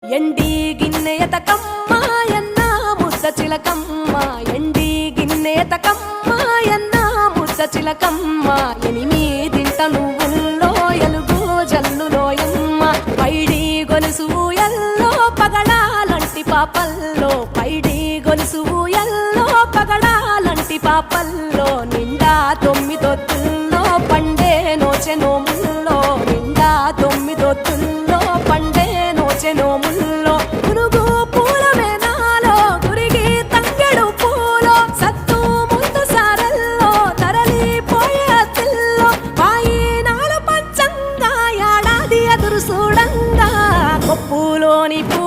ఎండి గిన్నెయతకమ్మ ఎన్న ముద్ద చిలకమ్మ ఎండి గిన్నెయతకమ్మ ఎన్న ముద్ద చిలకమ్మ ఎనిమిదింట నువ్వుల్లో ఎలుగు జల్లులోయమ్మ పైడి గొలుసు ఎల్లో పగడాలంటి పాపల్లో పైడి గొలుసు ఎల్లో పగడాలంటి పాపల్లో నిండా తొమ్మిదొత్తుల్లో పండే నోచె నోముల్లో నిండా తొమ్మిదొత్తుల్లో పండే నోచె నోముల్లో గురుగు పూల వేనాలో గురిగి తంగెడు పూలో సత్తు ముందు సారల్లో తరలిపోయే అతిల్లో వాయినాలు పంచంగా ఏడాది ఎదురు చూడంగా కొప్పులోని పూ